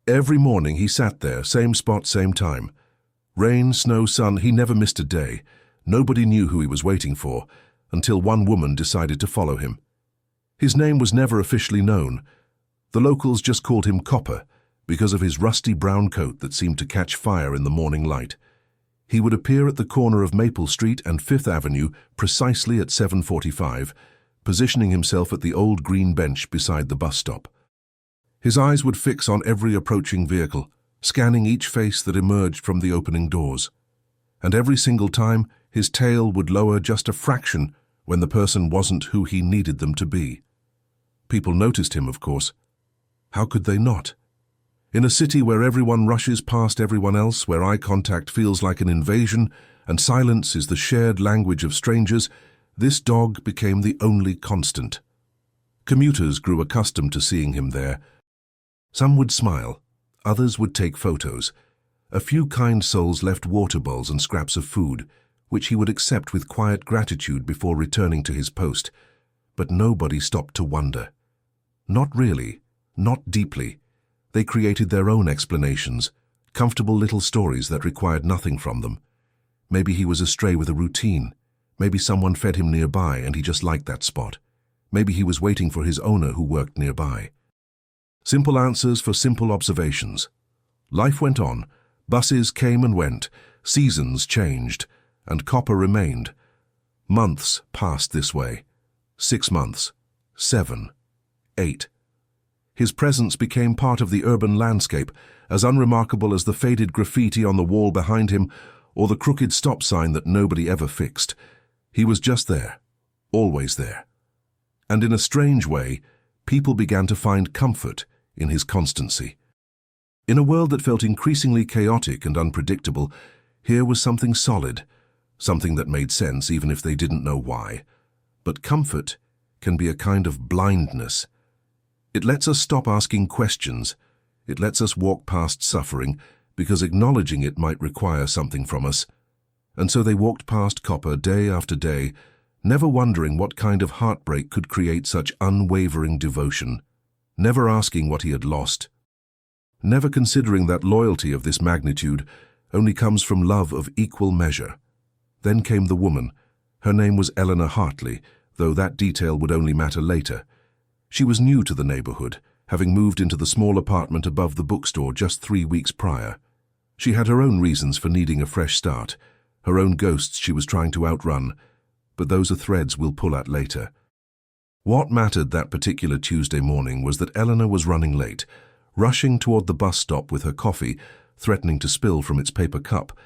Every morning he sat there, same spot, same time. Rain, snow, sun, he never missed a day. Nobody knew who he was waiting for, until one woman decided to follow him. His name was never officially known. The locals just called him Copper, because of his rusty brown coat that seemed to catch fire in the morning light. He would appear at the corner of Maple Street and Fifth Avenue precisely at 7:45, positioning himself at the old green bench beside the bus stop. His eyes would fix on every approaching vehicle, scanning each face that emerged from the opening doors. And every single time, his tail would lower just a fraction when the person wasn't who he needed them to be. People noticed him, of course. How could they not? In a city where everyone rushes past everyone else, where eye contact feels like an invasion and silence is the shared language of strangers, this dog became the only constant. Commuters grew accustomed to seeing him there. Some would smile, others would take photos. A few kind souls left water bowls and scraps of food, which he would accept with quiet gratitude before returning to his post. But nobody stopped to wonder. Not really, not deeply. They created their own explanations, comfortable little stories that required nothing from them. Maybe he was astray with a routine. Maybe someone fed him nearby and he just liked that spot. Maybe he was waiting for his owner who worked nearby. Simple answers for simple observations. Life went on. Buses came and went. Seasons changed. And Copper remained. Months passed this way. 6 months. 7. 8. His presence became part of the urban landscape, as unremarkable as the faded graffiti on the wall behind him or the crooked stop sign that nobody ever fixed. He was just there, always there. And in a strange way, people began to find comfort in his constancy. In a world that felt increasingly chaotic and unpredictable, here was something solid, something that made sense even if they didn't know why. But comfort can be a kind of blindness. It lets us stop asking questions. It lets us walk past suffering, because acknowledging it might require something from us. And so they walked past Copper day after day, never wondering what kind of heartbreak could create such unwavering devotion, never asking what he had lost, never considering that loyalty of this magnitude only comes from love of equal measure. Then came the woman. Her name was Eleanor Hartley, though that detail would only matter later. She was new to the neighborhood, having moved into the small apartment above the bookstore just 3 weeks prior. She had her own reasons for needing a fresh start, her own ghosts she was trying to outrun, but those are threads we'll pull at later. What mattered that particular Tuesday morning was that Eleanor was running late, rushing toward the bus stop with her coffee, threatening to spill from its paper cup,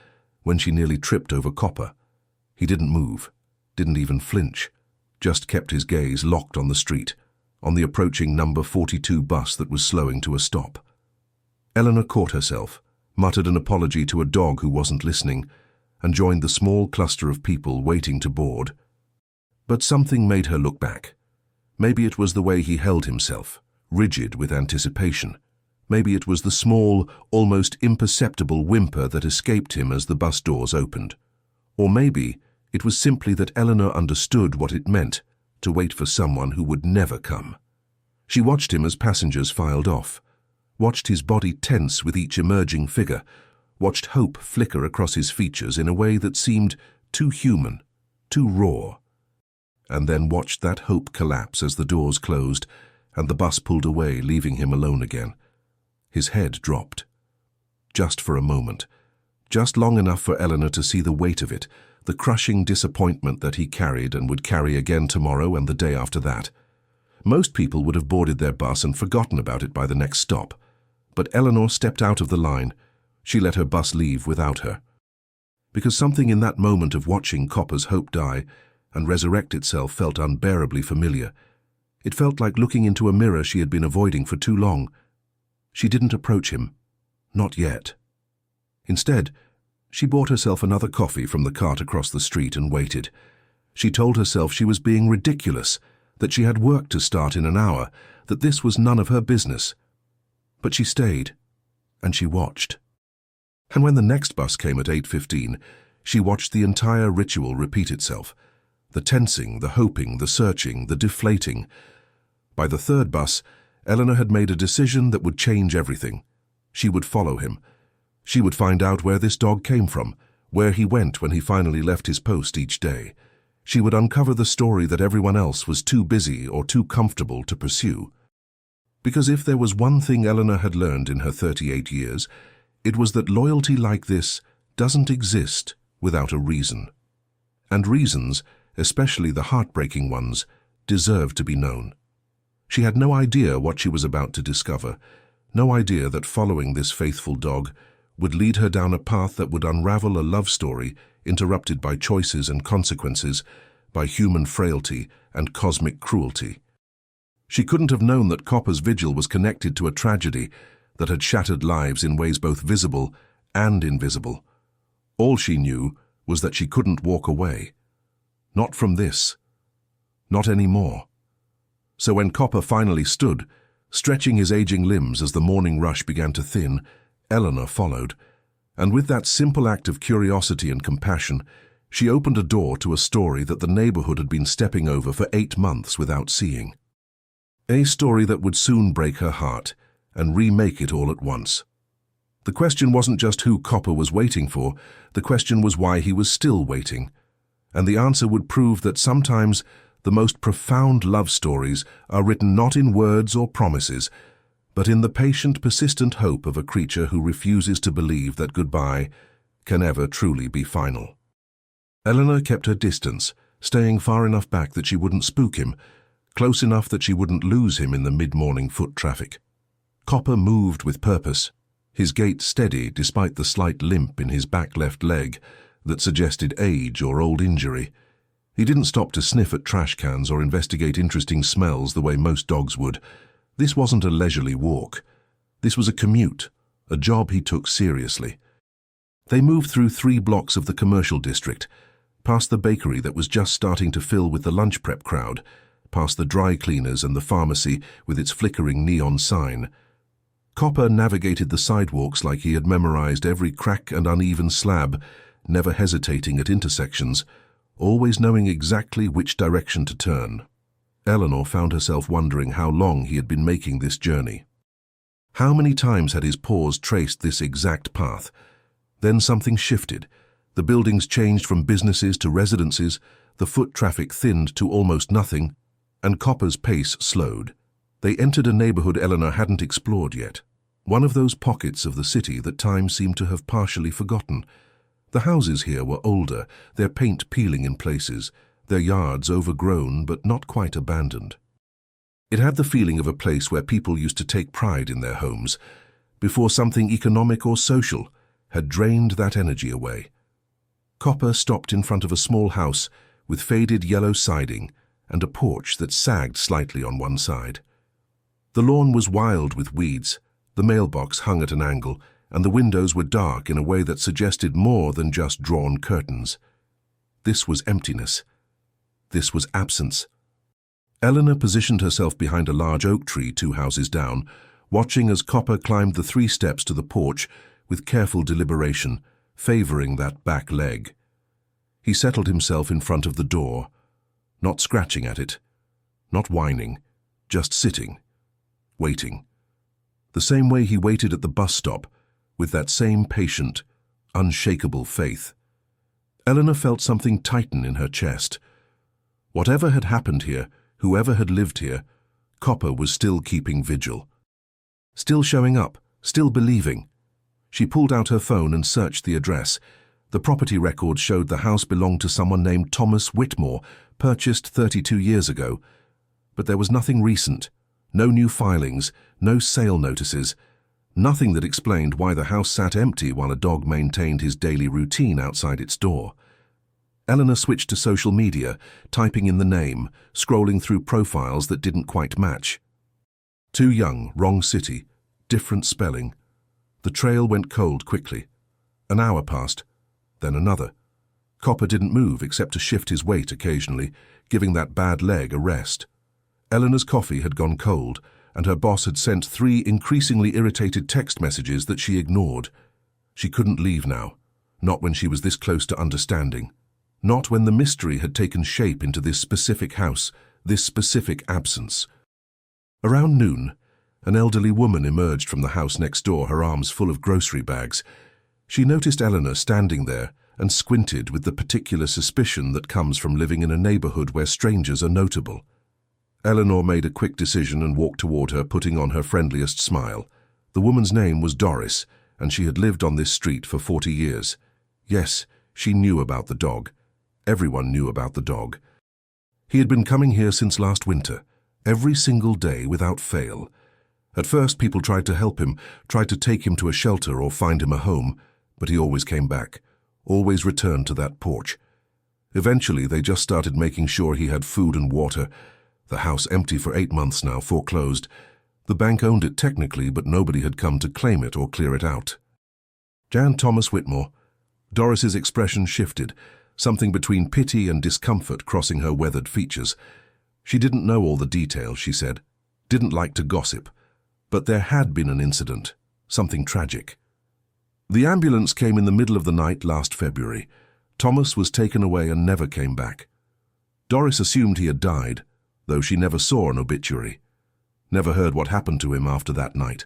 when she nearly tripped over Copper. He didn't move, didn't even flinch, just kept his gaze locked on the street, on the approaching number 42 bus that was slowing to a stop. Eleanor caught herself, muttered an apology to a dog who wasn't listening, and joined the small cluster of people waiting to board. But something made her look back. Maybe it was the way he held himself, rigid with anticipation. Maybe it was the small, almost imperceptible whimper that escaped him as the bus doors opened. Or maybe it was simply that Eleanor understood what it meant to wait for someone who would never come. She watched him as passengers filed off, watched his body tense with each emerging figure, watched hope flicker across his features in a way that seemed too human, too raw, and then watched that hope collapse as the doors closed and the bus pulled away, leaving him alone again. His head dropped. Just for a moment, just long enough for Eleanor to see the weight of it, the crushing disappointment that he carried and would carry again tomorrow and the day after that. Most people would have boarded their bus and forgotten about it by the next stop. But Eleanor stepped out of the line. She let her bus leave without her. Because something in that moment of watching Copper's hope die and resurrect itself felt unbearably familiar. It felt like looking into a mirror she had been avoiding for too long. She didn't approach him. Not yet. Instead, she bought herself another coffee from the cart across the street and waited. She told herself she was being ridiculous, that she had work to start in an hour, that this was none of her business. But she stayed, and she watched. And when the next bus came at 8:15, she watched the entire ritual repeat itself. The tensing, the hoping, the searching, the deflating. By the third bus, Eleanor had made a decision that would change everything. She would follow him. She would find out where this dog came from, where he went when he finally left his post each day. She would uncover the story that everyone else was too busy or too comfortable to pursue. Because if there was one thing Eleanor had learned in her 38 years, it was that loyalty like this doesn't exist without a reason. And reasons, especially the heartbreaking ones, deserve to be known. She had no idea what she was about to discover, no idea that following this faithful dog would lead her down a path that would unravel a love story interrupted by choices and consequences, by human frailty and cosmic cruelty. She couldn't have known that Copper's vigil was connected to a tragedy that had shattered lives in ways both visible and invisible. All she knew was that she couldn't walk away. Not from this. Not anymore. So when Copper finally stood, stretching his aging limbs as the morning rush began to thin, Eleanor followed, and with that simple act of curiosity and compassion, she opened a door to a story that the neighborhood had been stepping over for 8 months without seeing. A story that would soon break her heart and remake it all at once. The question wasn't just who Copper was waiting for, the question was why he was still waiting. And the answer would prove that sometimes the most profound love stories are written not in words or promises, but in the patient, persistent hope of a creature who refuses to believe that goodbye can ever truly be final. Eleanor kept her distance, staying far enough back that she wouldn't spook him, close enough that she wouldn't lose him in the mid-morning foot traffic. Copper moved with purpose, his gait steady despite the slight limp in his back left leg that suggested age or old injury. He didn't stop to sniff at trash cans or investigate interesting smells the way most dogs would. This wasn't a leisurely walk. This was a commute, a job he took seriously. They moved through 3 blocks of the commercial district, past the bakery that was just starting to fill with the lunch prep crowd, past the dry cleaners and the pharmacy with its flickering neon sign. Copper navigated the sidewalks like he had memorized every crack and uneven slab, never hesitating at intersections, always knowing exactly which direction to turn. Eleanor found herself wondering how long he had been making this journey. How many times had his paws traced this exact path? Then something shifted. The buildings changed from businesses to residences, the foot traffic thinned to almost nothing, and Copper's pace slowed. They entered a neighborhood Eleanor hadn't explored yet, one of those pockets of the city that time seemed to have partially forgotten. The houses here were older, their paint peeling in places, their yards overgrown but not quite abandoned. It had the feeling of a place where people used to take pride in their homes, before something economic or social had drained that energy away. Copper stopped in front of a small house with faded yellow siding and a porch that sagged slightly on one side. The lawn was wild with weeds, the mailbox hung at an angle, and the windows were dark in a way that suggested more than just drawn curtains. This was emptiness. This was absence. Eleanor positioned herself behind a large oak tree 2 houses down, watching as Copper climbed the 3 steps to the porch with careful deliberation, favoring that back leg. He settled himself in front of the door, not scratching at it, not whining, just sitting, waiting. The same way he waited at the bus stop, with that same patient, unshakable faith. Eleanor felt something tighten in her chest. Whatever had happened here, whoever had lived here, Copper was still keeping vigil. Still showing up, still believing. She pulled out her phone and searched the address. The property record showed the house belonged to someone named Thomas Whitmore, purchased 32 years ago. But there was nothing recent, no new filings, no sale notices, nothing that explained why the house sat empty while a dog maintained his daily routine outside its door. Eleanor switched to social media, typing in the name, scrolling through profiles that didn't quite match. Too young, wrong city, different spelling. The trail went cold quickly. An hour passed, then another. Copper didn't move except to shift his weight occasionally, giving that bad leg a rest. Eleanor's coffee had gone cold, and her boss had sent 3 increasingly irritated text messages that she ignored. She couldn't leave now, not when she was this close to understanding. Not when the mystery had taken shape into this specific house, this specific absence. Around noon, An elderly woman emerged from the house next door, her arms full of grocery bags. She noticed Eleanor standing there and squinted with the particular suspicion that comes from living in a neighborhood where strangers are notable. Eleanor made a quick decision and walked toward her, putting on her friendliest smile. The woman's name was Doris, and she had lived on this street for 40 years. Yes, she knew about the dog. Everyone knew about the dog. He had been coming here since last winter, every single day without fail. At first, people tried to help him, tried to take him to a shelter or find him a home, but he always came back, always returned to that porch. Eventually, they just started making sure he had food and water. The house empty for 8 months now, foreclosed. The bank owned it technically, but nobody had come to claim it or clear it out. Jan Thomas Whitmore. Doris's expression shifted, something between pity and discomfort crossing her weathered features. She didn't know all the details, she said, didn't like to gossip. But there had been an incident, something tragic. The ambulance came in the middle of the night last February. Thomas was taken away and never came back. Doris assumed he had died, though she never saw an obituary. Never heard what happened to him after that night.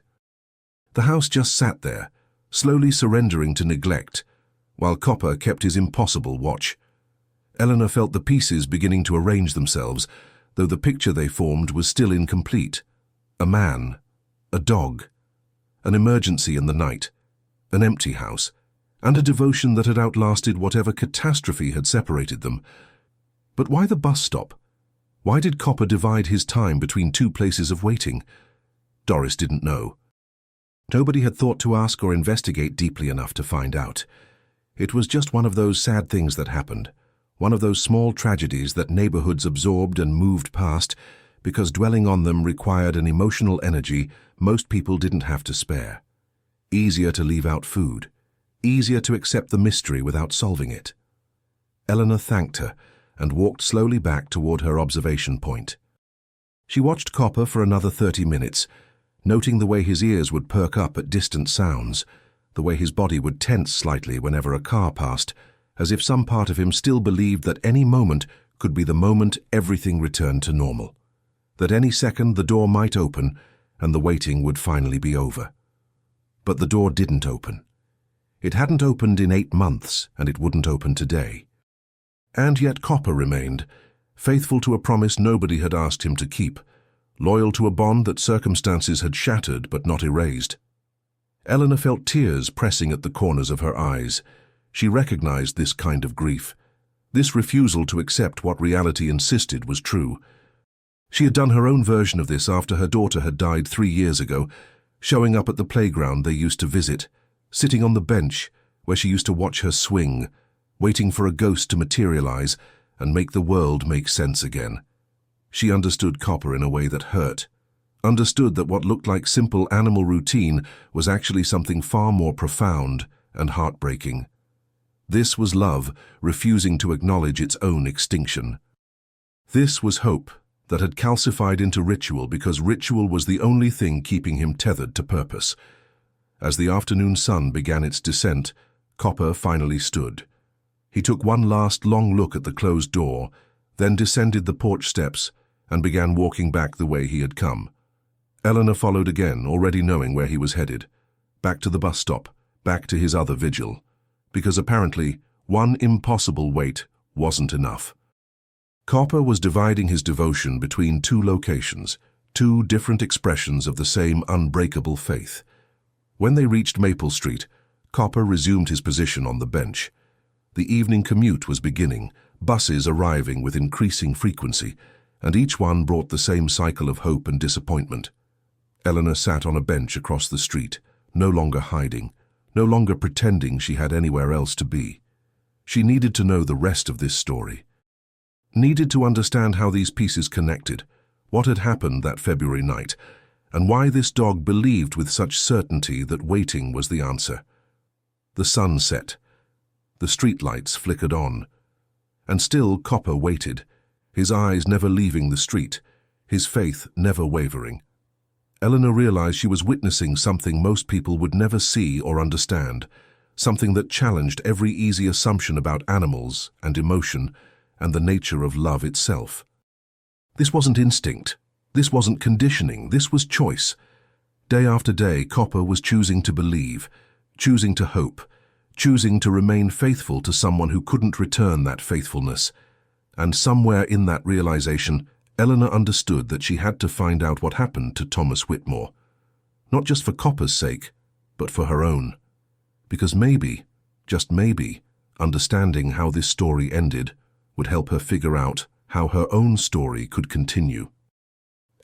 The house just sat there, slowly surrendering to neglect, while Copper kept his impossible watch. Eleanor felt the pieces beginning to arrange themselves, though the picture they formed was still incomplete. A man, a dog, an emergency in the night, an empty house, and a devotion that had outlasted whatever catastrophe had separated them. But why the bus stop? Why did Copper divide his time between 2 places of waiting? Doris didn't know. Nobody had thought to ask or investigate deeply enough to find out. It was just one of those sad things that happened, one of those small tragedies that neighborhoods absorbed and moved past because dwelling on them required an emotional energy most people didn't have to spare. Easier to leave out food, easier to accept the mystery without solving it. Eleanor thanked her and walked slowly back toward her observation point. She watched Copper for another 30 minutes, noting the way his ears would perk up at distant sounds, the way his body would tense slightly whenever a car passed, as if some part of him still believed that any moment could be the moment everything returned to normal, that any second the door might open and the waiting would finally be over. But the door didn't open. It hadn't opened in 8 months, and it wouldn't open today. And yet Copper remained, faithful to a promise nobody had asked him to keep, loyal to a bond that circumstances had shattered but not erased. Eleanor felt tears pressing at the corners of her eyes. She recognized this kind of grief, this refusal to accept what reality insisted was true. She had done her own version of this after her daughter had died 3 years ago, showing up at the playground they used to visit, sitting on the bench where she used to watch her swing, waiting for a ghost to materialize and make the world make sense again. She understood Copper in a way that hurt, understood that what looked like simple animal routine was actually something far more profound and heartbreaking. This was love refusing to acknowledge its own extinction. This was hope that had calcified into ritual because ritual was the only thing keeping him tethered to purpose. As the afternoon sun began its descent, Copper finally stood. He took one last long look at the closed door, then descended the porch steps and began walking back the way he had come. Eleanor followed again, already knowing where he was headed. Back to the bus stop, back to his other vigil. Because apparently, one impossible wait wasn't enough. Copper was dividing his devotion between 2 locations, 2 different expressions of the same unbreakable faith. When they reached Maple Street, Copper resumed his position on the bench. The evening commute was beginning, buses arriving with increasing frequency, and each one brought the same cycle of hope and disappointment. Eleanor sat on a bench across the street, no longer hiding, no longer pretending she had anywhere else to be. She needed to know the rest of this story. Needed to understand how these pieces connected, what had happened that February night, and why this dog believed with such certainty that waiting was the answer. The sun set. The streetlights flickered on. And still Copper waited, his eyes never leaving the street, his faith never wavering. Eleanor realized she was witnessing something most people would never see or understand, something that challenged every easy assumption about animals and emotion and the nature of love itself. This wasn't instinct. This wasn't conditioning. This was choice. Day after day, Copper was choosing to believe, choosing to hope, choosing to remain faithful to someone who couldn't return that faithfulness. And somewhere in that realization, Eleanor understood that she had to find out what happened to Thomas Whitmore. Not just for Copper's sake, but for her own. Because maybe, just maybe, understanding how this story ended would help her figure out how her own story could continue.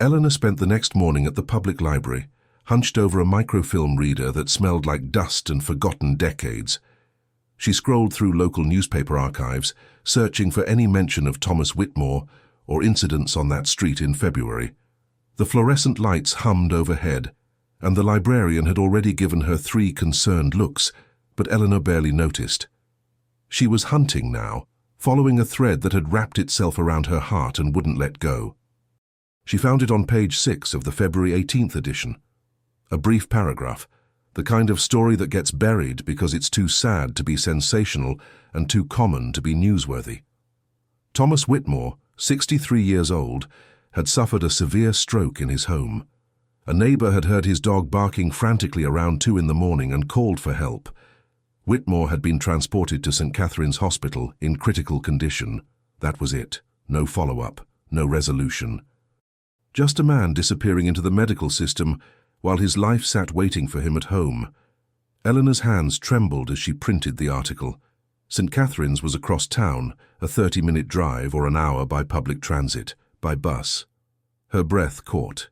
Eleanor spent the next morning at the public library, hunched over a microfilm reader that smelled like dust and forgotten decades. She scrolled through local newspaper archives, searching for any mention of Thomas Whitmore or incidents on that street in February. The fluorescent lights hummed overhead, and the librarian had already given her 3 concerned looks, but Eleanor barely noticed. She was hunting now, following a thread that had wrapped itself around her heart and wouldn't let go. She found it on page 6 of the February 18th edition. A brief paragraph, the kind of story that gets buried because it's too sad to be sensational and too common to be newsworthy. Thomas Whitmore, 63 years old, had suffered a severe stroke in his home. A neighbor had heard his dog barking frantically around 2 in the morning and called for help. Whitmore had been transported to St. Catherine's Hospital in critical condition. That was it. No follow-up, no resolution. Just a man disappearing into the medical system while his life sat waiting for him at home. Eleanor's hands trembled as she printed the article. St. Catherine's was across town, a 30-minute drive or an hour by public transit, by bus. Her breath caught.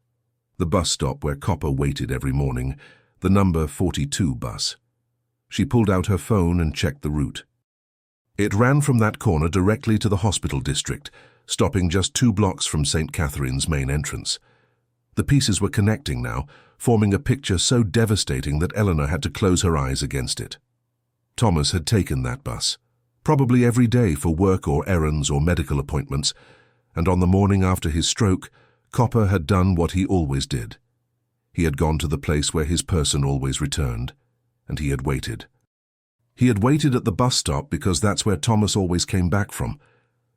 The bus stop where Copper waited every morning, the number 42 bus. She pulled out her phone and checked the route. It ran from that corner directly to the hospital district, stopping just 2 blocks from St. Catherine's main entrance. The pieces were connecting now, forming a picture so devastating that Eleanor had to close her eyes against it. Thomas had taken that bus, probably every day for work or errands or medical appointments, and on the morning after his stroke, Copper had done what he always did. He had gone to the place where his person always returned, and he had waited. He had waited at the bus stop because that's where Thomas always came back from,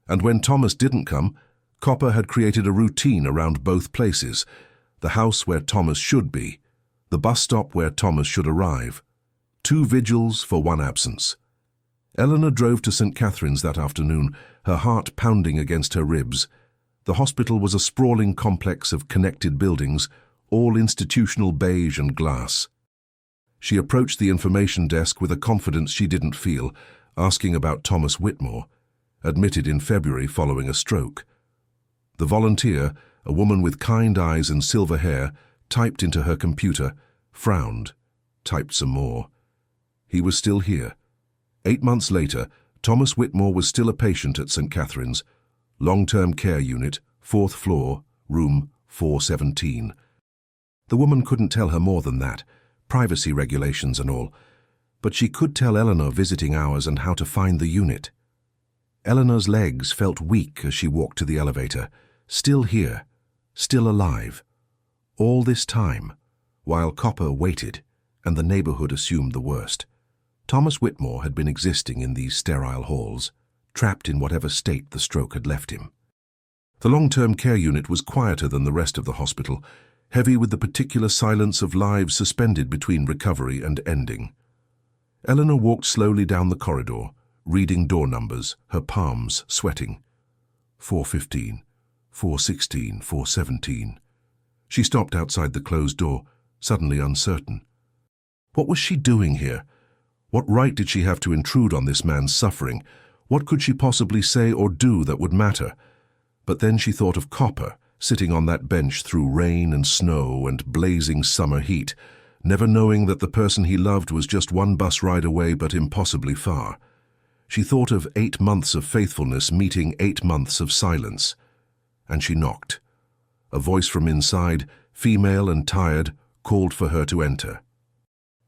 and when Thomas didn't come, Copper had created a routine around both places, the house where Thomas should be, the bus stop where Thomas should arrive. 2 vigils for 1 absence. Eleanor drove to St. Catherine's that afternoon, her heart pounding against her ribs. The hospital was a sprawling complex of connected buildings, all institutional beige and glass. She approached the information desk with a confidence she didn't feel, asking about Thomas Whitmore, admitted in February following a stroke. The volunteer, a woman with kind eyes and silver hair, typed into her computer, frowned, typed some more. He was still here. 8 months later, Thomas Whitmore was still a patient at St. Catherine's, long-term care unit, 4th floor, room 417. The woman couldn't tell her more than that, privacy regulations and all, but she could tell Eleanor visiting hours and how to find the unit. Eleanor's legs felt weak as she walked to the elevator, still here, still alive. All this time, while Copper waited and the neighborhood assumed the worst, Thomas Whitmore had been existing in these sterile halls, trapped in whatever state the stroke had left him. The long-term care unit was quieter than the rest of the hospital, heavy with the particular silence of lives suspended between recovery and ending. Eleanor walked slowly down the corridor, reading door numbers, her palms sweating. 415, 416, 417. She stopped outside the closed door, suddenly uncertain. What was she doing here? What right did she have to intrude on this man's suffering? What could she possibly say or do that would matter? But then she thought of Copper, sitting on that bench through rain and snow and blazing summer heat, never knowing that the person he loved was just 1 bus ride away but impossibly far. She thought of 8 months of faithfulness meeting 8 months of silence. And she knocked. A voice from inside, female and tired, called for her to enter.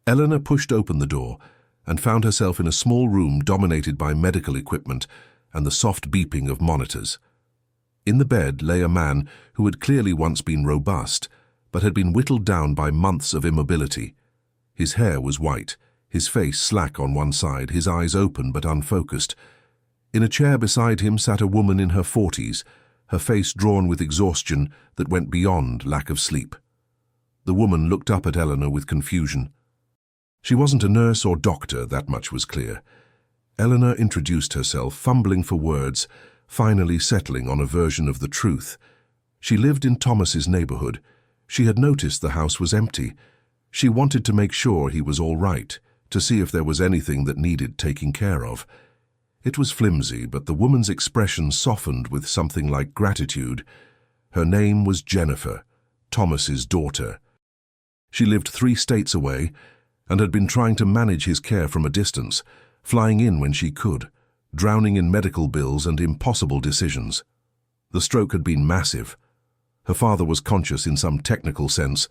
Eleanor pushed open the door and found herself in a small room dominated by medical equipment and the soft beeping of monitors. In the bed lay a man who had clearly once been robust, but had been whittled down by months of immobility. His hair was white, his face slack on one side, his eyes open but unfocused. In a chair beside him sat a woman in her 40s, her face drawn with exhaustion that went beyond lack of sleep. The woman looked up at Eleanor with confusion. She wasn't a nurse or doctor, that much was clear. Eleanor introduced herself, fumbling for words, finally settling on a version of the truth. She lived in Thomas's neighborhood. She had noticed the house was empty. She wanted to make sure he was all right, to see if there was anything that needed taking care of. It was flimsy, but the woman's expression softened with something like gratitude. Her name was Jennifer, Thomas's daughter. She lived 3 states away and had been trying to manage his care from a distance, flying in when she could, drowning in medical bills and impossible decisions. The stroke had been massive. Her father was conscious in some technical sense,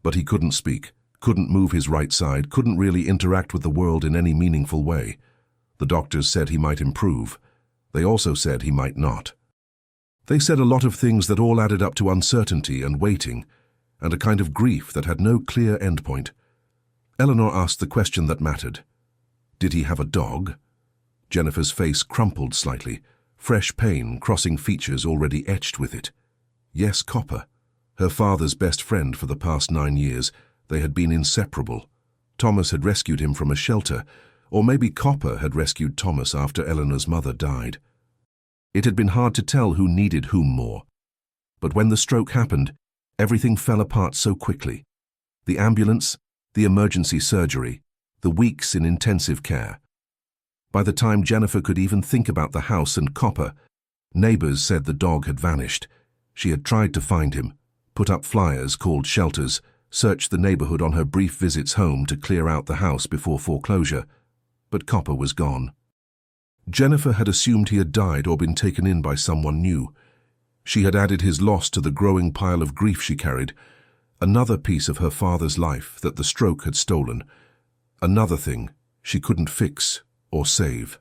but he couldn't speak, couldn't move his right side, couldn't really interact with the world in any meaningful way. The doctors said he might improve. They also said he might not. They said a lot of things that all added up to uncertainty and waiting, and a kind of grief that had no clear endpoint. Eleanor asked the question that mattered. Did he have a dog? Jennifer's face crumpled slightly, fresh pain crossing features already etched with it. Yes, Copper. Her father's best friend for the past 9 years. They had been inseparable. Thomas had rescued him from a shelter, or maybe Copper had rescued Thomas after Eleanor's mother died. It had been hard to tell who needed whom more. But when the stroke happened, everything fell apart so quickly. The ambulance, the emergency surgery, the weeks in intensive care. By the time Jennifer could even think about the house and Copper, neighbors said the dog had vanished. She had tried to find him, put up flyers called shelters, searched the neighborhood on her brief visits home to clear out the house before foreclosure, but Copper was gone. Jennifer had assumed he had died or been taken in by someone new. She had added his loss to the growing pile of grief she carried, another piece of her father's life that the stroke had stolen, another thing she couldn't fix or save.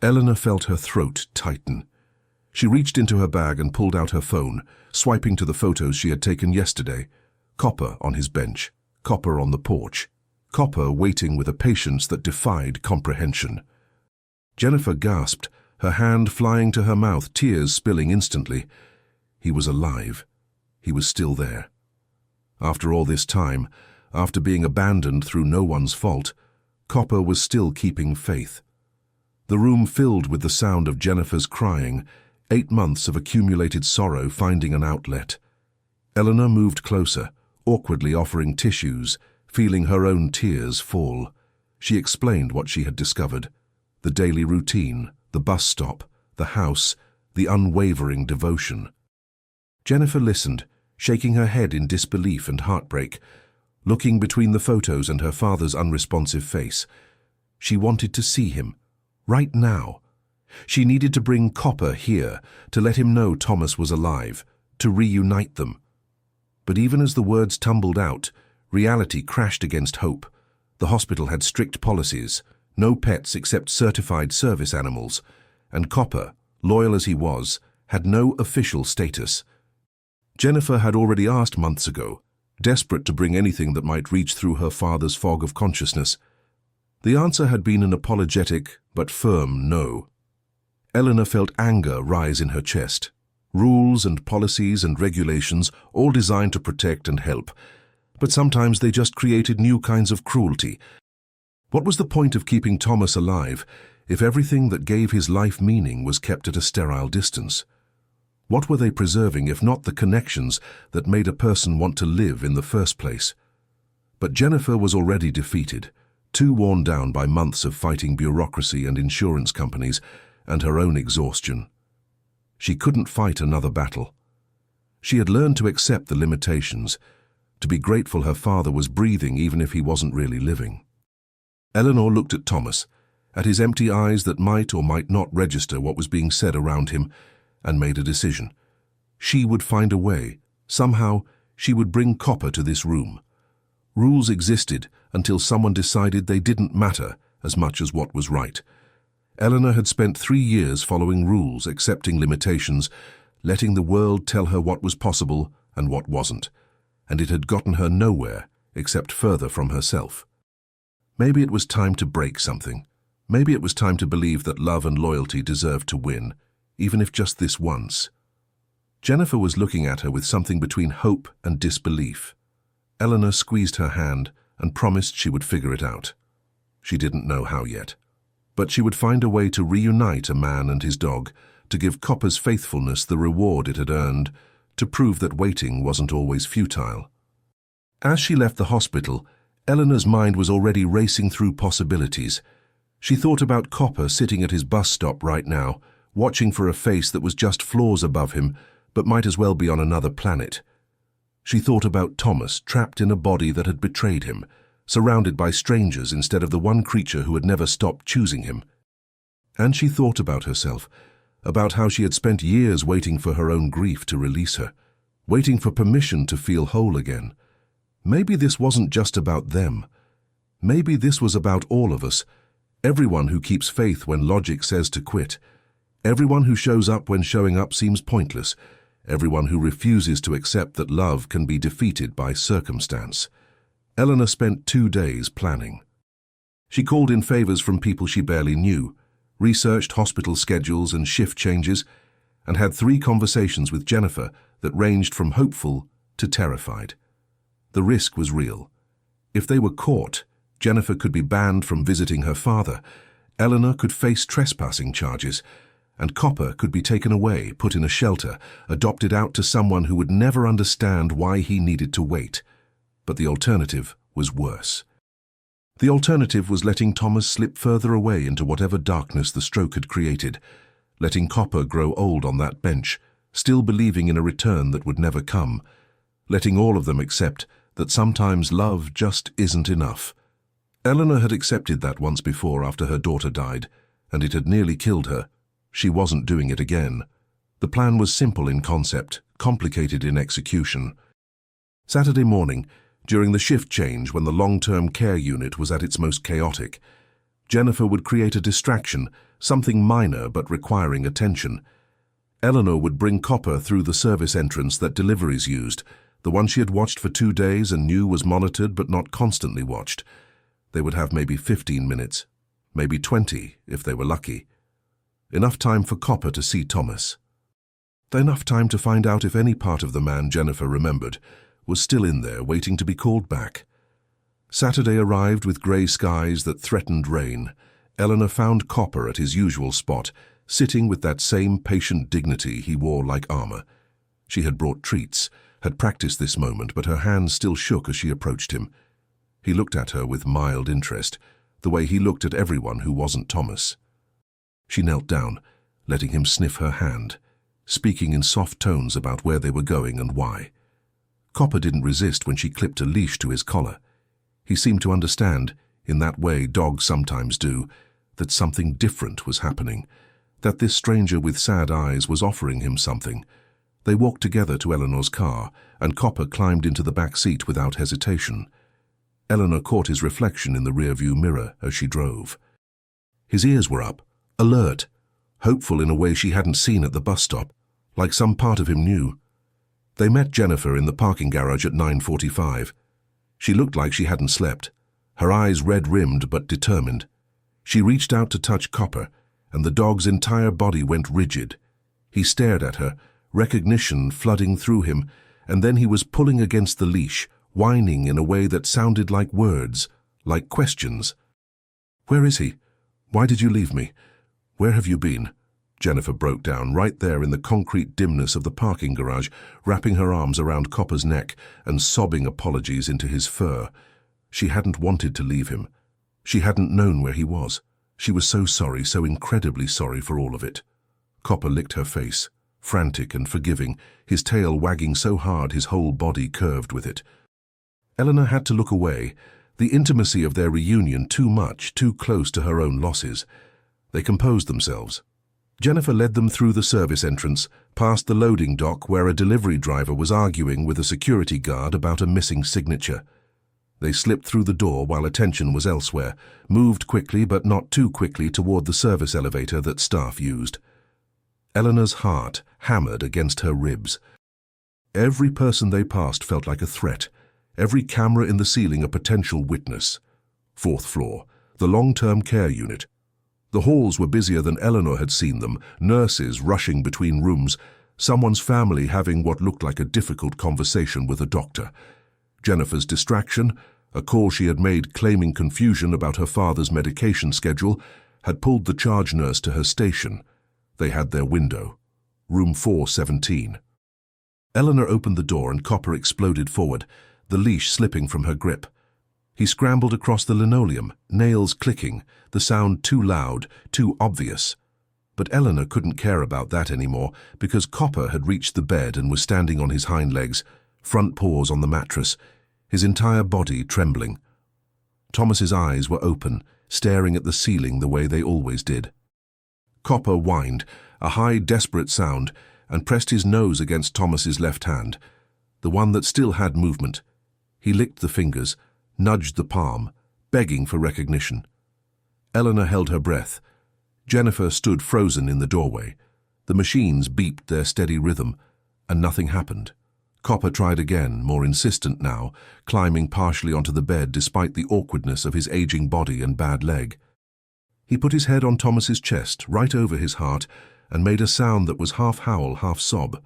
Eleanor felt her throat tighten. She reached into her bag and pulled out her phone, swiping to the photos she had taken yesterday. Copper on his bench, Copper on the porch, Copper waiting with a patience that defied comprehension. Jennifer gasped, her hand flying to her mouth, tears spilling instantly. He was alive. He was still there. After all this time, after being abandoned through no one's fault, Copper was still keeping faith. The room filled with the sound of Jennifer's crying, 8 months of accumulated sorrow finding an outlet. Eleanor moved closer, awkwardly offering tissues, feeling her own tears fall. She explained what she had discovered. The daily routine, the bus stop, the house, the unwavering devotion. Jennifer listened, shaking her head in disbelief and heartbreak, looking between the photos and her father's unresponsive face. She wanted to see him, right now. She needed to bring Copper here, to let him know Thomas was alive, to reunite them. But even as the words tumbled out, reality crashed against hope. The hospital had strict policies, no pets except certified service animals, and Copper, loyal as he was, had no official status. Jennifer had already asked months ago, desperate to bring anything that might reach through her father's fog of consciousness. The answer had been an apologetic but firm no. Eleanor felt anger rise in her chest. Rules and policies and regulations, all designed to protect and help, but sometimes they just created new kinds of cruelty. What was the point of keeping Thomas alive if everything that gave his life meaning was kept at a sterile distance? What were they preserving if not the connections that made a person want to live in the first place? But Jennifer was already defeated, too worn down by months of fighting bureaucracy and insurance companies and her own exhaustion. She couldn't fight another battle. She had learned to accept the limitations, to be grateful her father was breathing even if he wasn't really living. Eleanor looked at Thomas, at his empty eyes that might or might not register what was being said around him, and made a decision. She would find a way. Somehow, she would bring Copper to this room. Rules existed until someone decided they didn't matter as much as what was right. Eleanor had spent 3 years following rules, accepting limitations, letting the world tell her what was possible and what wasn't, and it had gotten her nowhere except further from herself. Maybe it was time to break something. Maybe it was time to believe that love and loyalty deserved to win, even if just this once. Jennifer was looking at her with something between hope and disbelief. Eleanor squeezed her hand and promised she would figure it out. She didn't know how yet, but she would find a way to reunite a man and his dog, to give Copper's faithfulness the reward it had earned, to prove that waiting wasn't always futile. As she left the hospital, Eleanor's mind was already racing through possibilities. She thought about Copper sitting at his bus stop right now, watching for a face that was just floors above him, but might as well be on another planet. She thought about Thomas trapped in a body that had betrayed him, surrounded by strangers instead of the one creature who had never stopped choosing him. And she thought about herself, about how she had spent years waiting for her own grief to release her, waiting for permission to feel whole again. Maybe this wasn't just about them. Maybe this was about all of us, everyone who keeps faith when logic says to quit, everyone who shows up when showing up seems pointless, everyone who refuses to accept that love can be defeated by circumstance. Eleanor spent 2 days planning. She called in favors from people she barely knew, researched hospital schedules and shift changes, and had 3 conversations with Jennifer that ranged from hopeful to terrified. The risk was real. If they were caught, Jennifer could be banned from visiting her father, Eleanor could face trespassing charges, and Copper could be taken away, put in a shelter, adopted out to someone who would never understand why he needed to wait. But the alternative was worse. The alternative was letting Thomas slip further away into whatever darkness the stroke had created, letting Copper grow old on that bench, still believing in a return that would never come, letting all of them accept that sometimes love just isn't enough. Eleanor had accepted that once before after her daughter died, and it had nearly killed her. She wasn't doing it again. The plan was simple in concept, complicated in execution. Saturday morning, during the shift change when the long-term care unit was at its most chaotic, Jennifer would create a distraction, something minor but requiring attention. Eleanor would bring Copper through the service entrance that deliveries used, the one she had watched for 2 days and knew was monitored but not constantly watched. They would have maybe 15 minutes, maybe 20 if they were lucky. Enough time for Copper to see Thomas. Enough time to find out if any part of the man Jennifer remembered was still in there waiting to be called back. Saturday arrived with grey skies that threatened rain. Eleanor found Copper at his usual spot, sitting with that same patient dignity he wore like armor. She had brought treats, had practiced this moment, but her hands still shook as she approached him. He looked at her with mild interest, the way he looked at everyone who wasn't Thomas. She knelt down, letting him sniff her hand, speaking in soft tones about where they were going and why. Copper didn't resist when she clipped a leash to his collar. He seemed to understand, in that way dogs sometimes do, that something different was happening, that this stranger with sad eyes was offering him something. They walked together to Eleanor's car, and Copper climbed into the back seat without hesitation. Eleanor caught his reflection in the rearview mirror as she drove. His ears were up, alert, hopeful in a way she hadn't seen at the bus stop, like some part of him knew. They met Jennifer in the parking garage at 9:45. She looked like she hadn't slept, her eyes red-rimmed but determined. She reached out to touch Copper, and the dog's entire body went rigid. He stared at her, recognition flooding through him, and then he was pulling against the leash, whining in a way that sounded like words, like questions. "Where is he? Why did you leave me? Where have you been?" Jennifer broke down right there in the concrete dimness of the parking garage, wrapping her arms around Copper's neck and sobbing apologies into his fur. She hadn't wanted to leave him. She hadn't known where he was. She was so sorry, so incredibly sorry for all of it. Copper licked her face, frantic and forgiving, his tail wagging so hard his whole body curved with it. Eleanor had to look away, the intimacy of their reunion too much, too close to her own losses. They composed themselves. Jennifer led them through the service entrance, past the loading dock where a delivery driver was arguing with a security guard about a missing signature. They slipped through the door while attention was elsewhere, moved quickly but not too quickly toward the service elevator that staff used. Eleanor's heart hammered against her ribs. Every person they passed felt like a threat, every camera in the ceiling a potential witness. 4th floor, the long-term care unit. The halls were busier than Eleanor had seen them, nurses rushing between rooms, someone's family having what looked like a difficult conversation with a doctor. Jennifer's distraction, a call she had made claiming confusion about her father's medication schedule, had pulled the charge nurse to her station. They had their window. Room 417. Eleanor opened the door and Copper exploded forward, the leash slipping from her grip. He scrambled across the linoleum, nails clicking, the sound too loud, too obvious. But Eleanor couldn't care about that anymore because Copper had reached the bed and was standing on his hind legs, front paws on the mattress, his entire body trembling. Thomas's eyes were open, staring at the ceiling the way they always did. Copper whined, a high, desperate sound, and pressed his nose against Thomas's left hand, the one that still had movement. He licked the fingers, nudged the palm, begging for recognition. Eleanor held her breath. Jennifer stood frozen in the doorway. The machines beeped their steady rhythm, and nothing happened. Copper tried again, more insistent now, climbing partially onto the bed despite the awkwardness of his aging body and bad leg. He put his head on Thomas's chest, right over his heart, and made a sound that was half howl, half sob,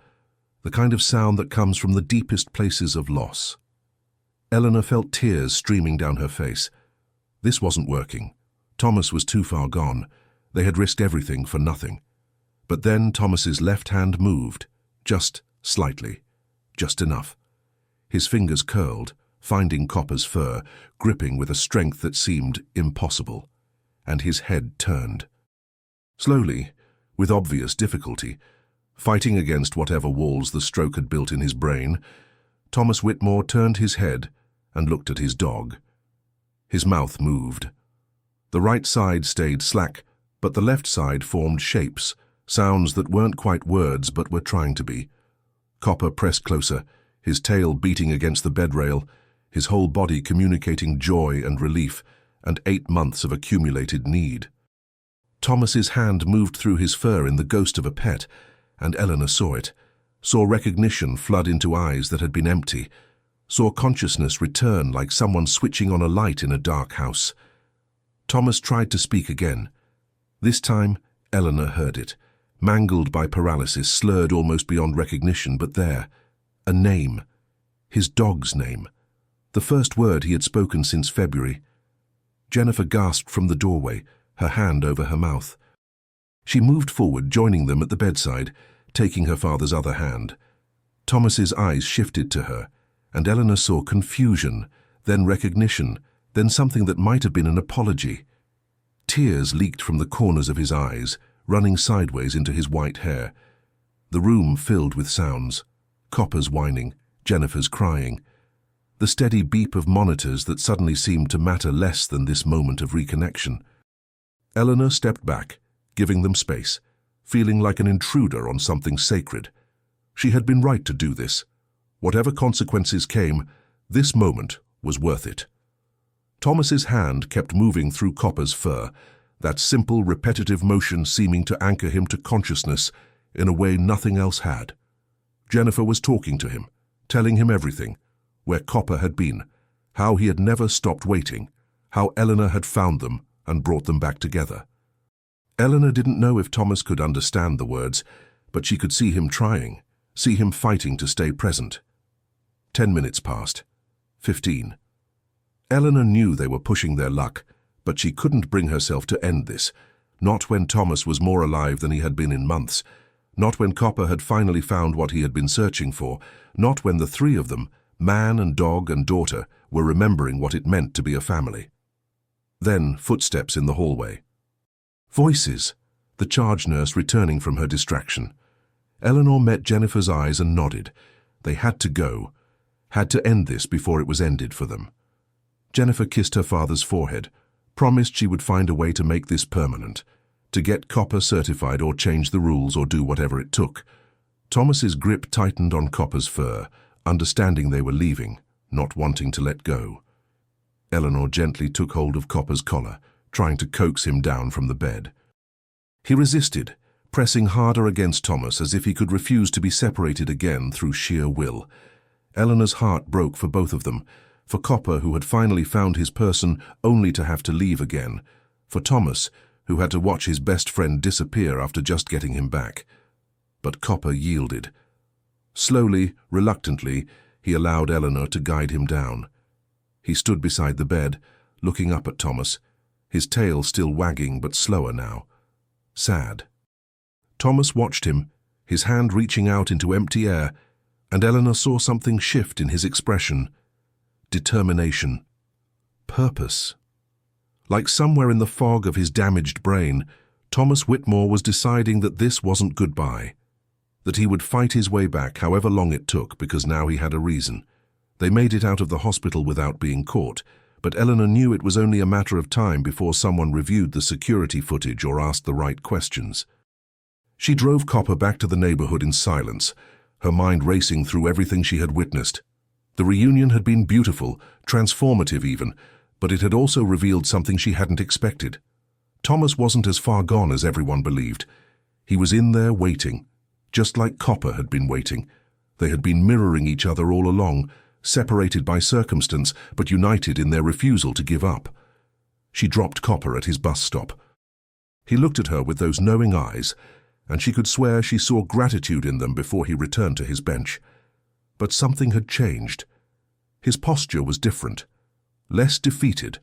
the kind of sound that comes from the deepest places of loss. Eleanor felt tears streaming down her face. This wasn't working. Thomas was too far gone. They had risked everything for nothing. But then Thomas's left hand moved, just slightly, just enough. His fingers curled, finding Copper's fur, gripping with a strength that seemed impossible, and his head turned. Slowly, with obvious difficulty, fighting against whatever walls the stroke had built in his brain, Thomas Whitmore turned his head and looked at his dog. His mouth moved. The right side stayed slack, but the left side formed shapes, sounds that weren't quite words but were trying to be. Copper pressed closer, his tail beating against the bed rail, his whole body communicating joy and relief, and 8 months of accumulated need. Thomas's hand moved through his fur in the ghost of a pet, and Eleanor saw it, saw recognition flood into eyes that had been empty, saw consciousness return like someone switching on a light in a dark house. Thomas tried to speak again. This time, Eleanor heard it, mangled by paralysis, slurred almost beyond recognition, but there, a name, his dog's name, the first word he had spoken since February. Jennifer gasped from the doorway, her hand over her mouth. She moved forward, joining them at the bedside, taking her father's other hand. Thomas's eyes shifted to her, and Eleanor saw confusion, then recognition, then something that might have been an apology. Tears leaked from the corners of his eyes, running sideways into his white hair. The room filled with sounds, Copper's whining, Jennifer's crying, the steady beep of monitors that suddenly seemed to matter less than this moment of reconnection. Eleanor stepped back, giving them space, feeling like an intruder on something sacred. She had been right to do this. Whatever consequences came, this moment was worth it. Thomas's hand kept moving through Copper's fur, that simple, repetitive motion seeming to anchor him to consciousness in a way nothing else had. Jennifer was talking to him, telling him everything, where Copper had been, how he had never stopped waiting, how Eleanor had found them and brought them back together. Eleanor didn't know if Thomas could understand the words, but she could see him trying, see him fighting to stay present. 10 minutes passed. 15. Eleanor knew they were pushing their luck, but she couldn't bring herself to end this, not when Thomas was more alive than he had been in months, not when Copper had finally found what he had been searching for, not when the three of them, man and dog and daughter, were remembering what it meant to be a family. Then footsteps in the hallway. Voices, the charge nurse returning from her distraction. Eleanor met Jennifer's eyes and nodded. They had to go, had to end this before it was ended for them. Jennifer kissed her father's forehead, promised she would find a way to make this permanent, to get Copper certified or change the rules or do whatever it took. Thomas's grip tightened on Copper's fur, understanding they were leaving, not wanting to let go. Eleanor gently took hold of Copper's collar, trying to coax him down from the bed. He resisted, pressing harder against Thomas as if he could refuse to be separated again through sheer will. Eleanor's heart broke for both of them, for Copper, who had finally found his person only to have to leave again, for Thomas, who had to watch his best friend disappear after just getting him back. But Copper yielded. Slowly, reluctantly, he allowed Eleanor to guide him down. He stood beside the bed, looking up at Thomas, his tail still wagging but slower now. Sad. Thomas watched him, his hand reaching out into empty air, and Eleanor saw something shift in his expression. Determination. Purpose. Like somewhere in the fog of his damaged brain, Thomas Whitmore was deciding that this wasn't goodbye, that he would fight his way back however long it took because now he had a reason. They made it out of the hospital without being caught, but Eleanor knew it was only a matter of time before someone reviewed the security footage or asked the right questions. She drove Copper back to the neighborhood in silence, her mind racing through everything she had witnessed. The reunion had been beautiful, transformative even, but it had also revealed something she hadn't expected. Thomas wasn't as far gone as everyone believed. He was in there waiting, just like Copper had been waiting. They had been mirroring each other all along, separated by circumstance, but united in their refusal to give up. She dropped Copper at his bus stop. He looked at her with those knowing eyes, and she could swear she saw gratitude in them before he returned to his bench. But something had changed. His posture was different, less defeated,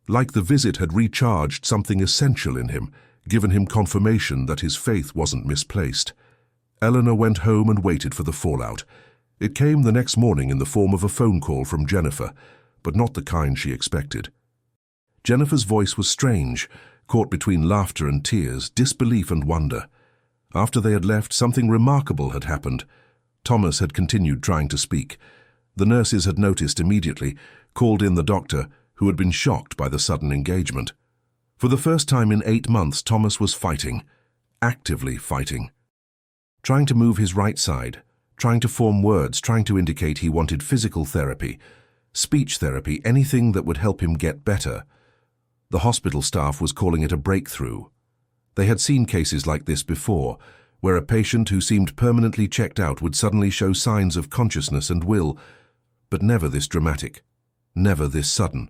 like the visit had recharged something essential in him, given him confirmation that his faith wasn't misplaced. Eleanor went home and waited for the fallout. It came the next morning in the form of a phone call from Jennifer, but not the kind she expected. Jennifer's voice was strange, caught between laughter and tears, disbelief and wonder. After they had left, something remarkable had happened. Thomas had continued trying to speak. The nurses had noticed immediately, called in the doctor, who had been shocked by the sudden engagement. For the first time in 8 months, Thomas was fighting, actively fighting. Trying to move his right side, trying to form words, trying to indicate he wanted physical therapy, speech therapy, anything that would help him get better. The hospital staff was calling it a breakthrough. They had seen cases like this before, where a patient who seemed permanently checked out would suddenly show signs of consciousness and will, but never this dramatic, never this sudden.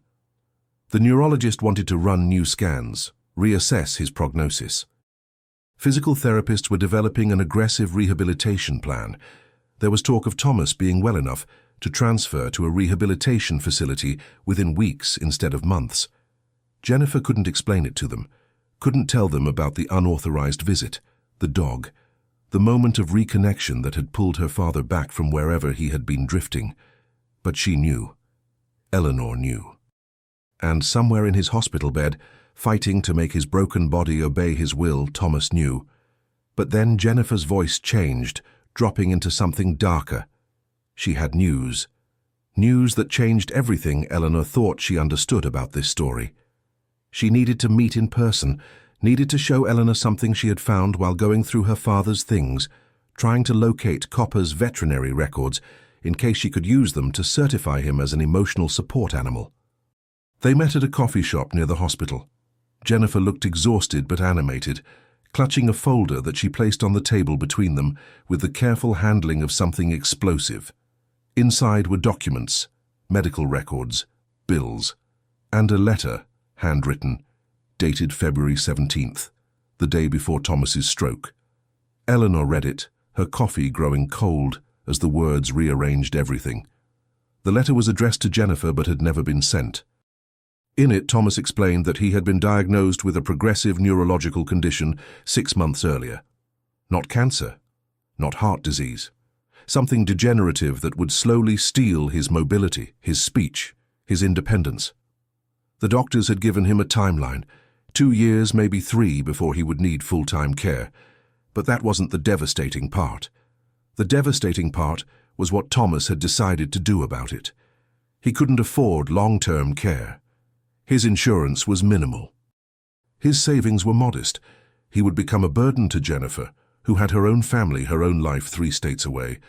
The neurologist wanted to run new scans, reassess his prognosis. Physical therapists were developing an aggressive rehabilitation plan. There was talk of Thomas being well enough to transfer to a rehabilitation facility within weeks instead of months. Jennifer couldn't explain it to them, couldn't tell them about the unauthorized visit, the dog, the moment of reconnection that had pulled her father back from wherever he had been drifting. But she knew. Eleanor knew. And somewhere in his hospital bed, fighting to make his broken body obey his will, Thomas knew. But then Jennifer's voice changed, dropping into something darker. She had news. News that changed everything Eleanor thought she understood about this story. She needed to meet in person, needed to show Eleanor something she had found while going through her father's things, trying to locate Copper's veterinary records in case she could use them to certify him as an emotional support animal. They met at a coffee shop near the hospital. Jennifer looked exhausted but animated, clutching a folder that she placed on the table between them with the careful handling of something explosive. Inside were documents, medical records, bills, and a letter, handwritten, dated February 17th, the day before Thomas's stroke. Eleanor read it, her coffee growing cold as the words rearranged everything. The letter was addressed to Jennifer but had never been sent. In it, Thomas explained that he had been diagnosed with a progressive neurological condition 6 months earlier. Not cancer, not heart disease. Something degenerative that would slowly steal his mobility, his speech, his independence. The doctors had given him a timeline, 2 years, maybe 3, before he would need full-time care. But that wasn't the devastating part. The devastating part was what Thomas had decided to do about it. He couldn't afford long-term care. His insurance was minimal. His savings were modest. He would become a burden to Jennifer, who had her own family, her own life 3 states away.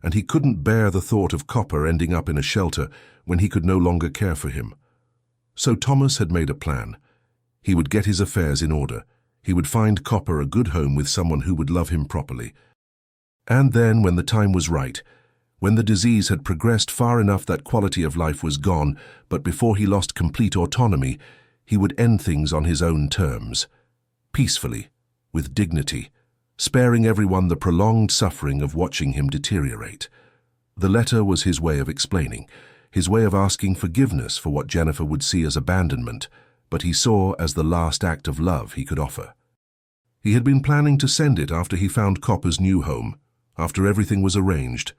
And he couldn't bear the thought of Copper ending up in a shelter when he could no longer care for him. So Thomas had made a plan. He would get his affairs in order. He would find Copper a good home with someone who would love him properly. And then, when the time was right, when the disease had progressed far enough that quality of life was gone, but before he lost complete autonomy, he would end things on his own terms, peacefully, with dignity, sparing everyone the prolonged suffering of watching him deteriorate. The letter was his way of explaining, his way of asking forgiveness for what Jennifer would see as abandonment, but he saw as the last act of love he could offer. He had been planning to send it after he found Copper's new home, after everything was arranged.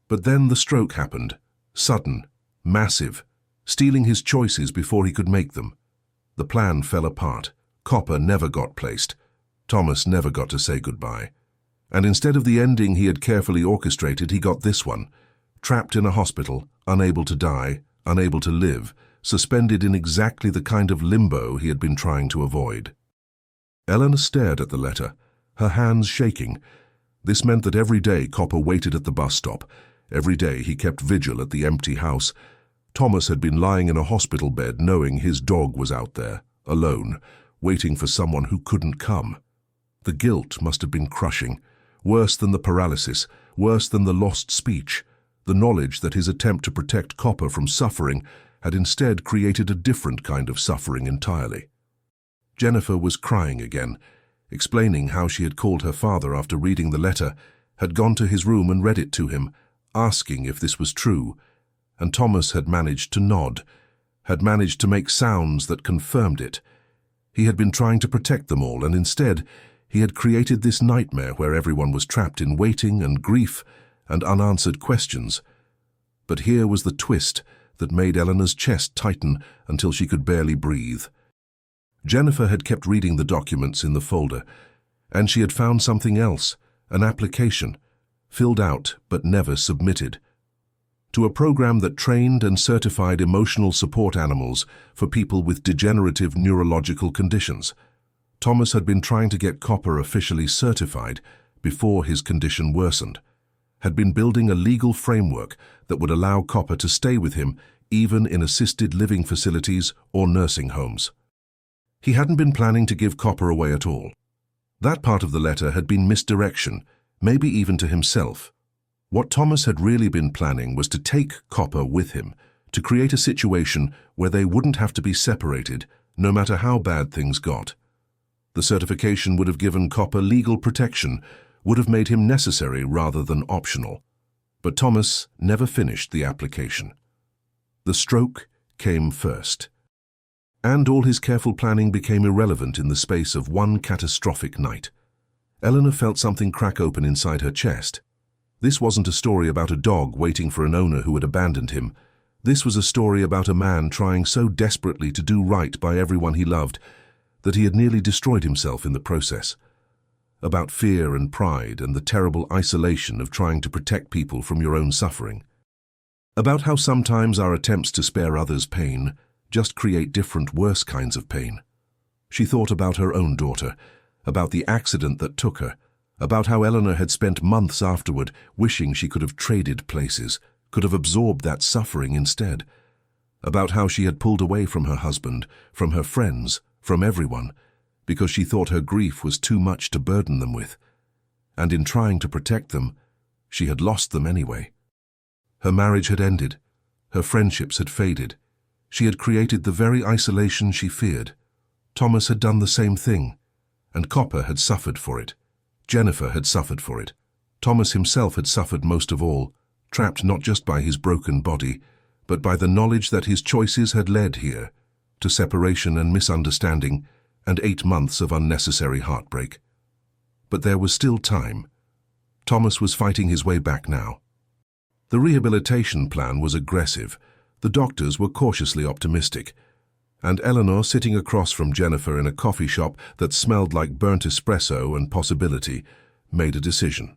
But then the stroke happened, sudden, massive, stealing his choices before he could make them. The plan fell apart. Copper never got placed. Thomas never got to say goodbye. And instead of the ending he had carefully orchestrated, he got this one. Trapped in a hospital, unable to die, unable to live, suspended in exactly the kind of limbo he had been trying to avoid. Eleanor stared at the letter, her hands shaking. This meant that every day Copper waited at the bus stop. Every day he kept vigil at the empty house. Thomas had been lying in a hospital bed knowing his dog was out there, alone, waiting for someone who couldn't come. The guilt must have been crushing, worse than the paralysis, worse than the lost speech. The knowledge that his attempt to protect Copper from suffering had instead created a different kind of suffering entirely. Jennifer was crying again, explaining how she had called her father after reading the letter, had gone to his room and read it to him, asking if this was true, and Thomas had managed to nod, had managed to make sounds that confirmed it. He had been trying to protect them all, and instead he had created this nightmare where everyone was trapped in waiting and grief and unanswered questions. But here was the twist that made Eleanor's chest tighten until she could barely breathe. Jennifer had kept reading the documents in the folder, and she had found something else, an application, filled out but never submitted, to a program that trained and certified emotional support animals for people with degenerative neurological conditions. Thomas had been trying to get Copper officially certified before his condition worsened, had been building a legal framework that would allow Copper to stay with him even in assisted living facilities or nursing homes. He hadn't been planning to give Copper away at all. That part of the letter had been misdirection, maybe even to himself. What Thomas had really been planning was to take Copper with him, to create a situation where they wouldn't have to be separated, no matter how bad things got. The certification would have given Copper legal protection, would have made him necessary rather than optional. But Thomas never finished the application. The stroke came first. And all his careful planning became irrelevant in the space of one catastrophic night. Eleanor felt something crack open inside her chest. This wasn't a story about a dog waiting for an owner who had abandoned him. This was a story about a man trying so desperately to do right by everyone he loved that he had nearly destroyed himself in the process. About fear and pride and the terrible isolation of trying to protect people from your own suffering. About how sometimes our attempts to spare others pain just create different, worse kinds of pain. She thought about her own daughter, about the accident that took her, about how Eleanor had spent months afterward wishing she could have traded places, could have absorbed that suffering instead, about how she had pulled away from her husband, from her friends, from everyone, because she thought her grief was too much to burden them with, and in trying to protect them, she had lost them anyway. Her marriage had ended, her friendships had faded, she had created the very isolation she feared. Thomas had done the same thing, and Copper had suffered for it. Jennifer had suffered for it. Thomas himself had suffered most of all, trapped not just by his broken body, but by the knowledge that his choices had led here, to separation and misunderstanding, and 8 months of unnecessary heartbreak. But there was still time. Thomas was fighting his way back now. The rehabilitation plan was aggressive. The doctors were cautiously optimistic, and Eleanor, sitting across from Jennifer in a coffee shop that smelled like burnt espresso and possibility, made a decision.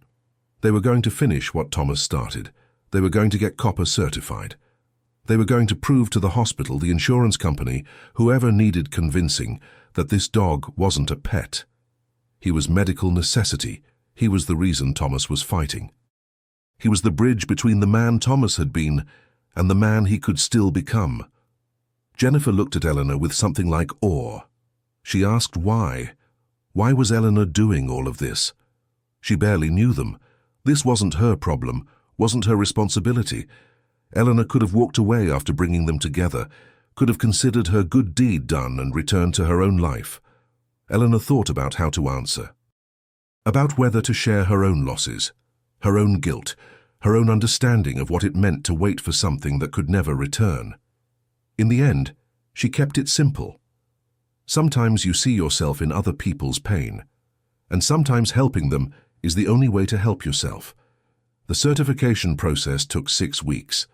They were going to finish what Thomas started. They were going to get Copper certified. They were going to prove to the hospital, the insurance company, whoever needed convincing, that this dog wasn't a pet. He was medical necessity. He was the reason Thomas was fighting. He was the bridge between the man Thomas had been and the man he could still become. Jennifer looked at Eleanor with something like awe. She asked why. Why was Eleanor doing all of this? She barely knew them. This wasn't her problem, wasn't her responsibility. Eleanor could have walked away after bringing them together, could have considered her good deed done and returned to her own life. Eleanor thought about how to answer. About whether to share her own losses, her own guilt, her own understanding of what it meant to wait for something that could never return. In the end, she kept it simple. Sometimes you see yourself in other people's pain, and sometimes helping them is the only way to help yourself. The certification process took 6 weeks.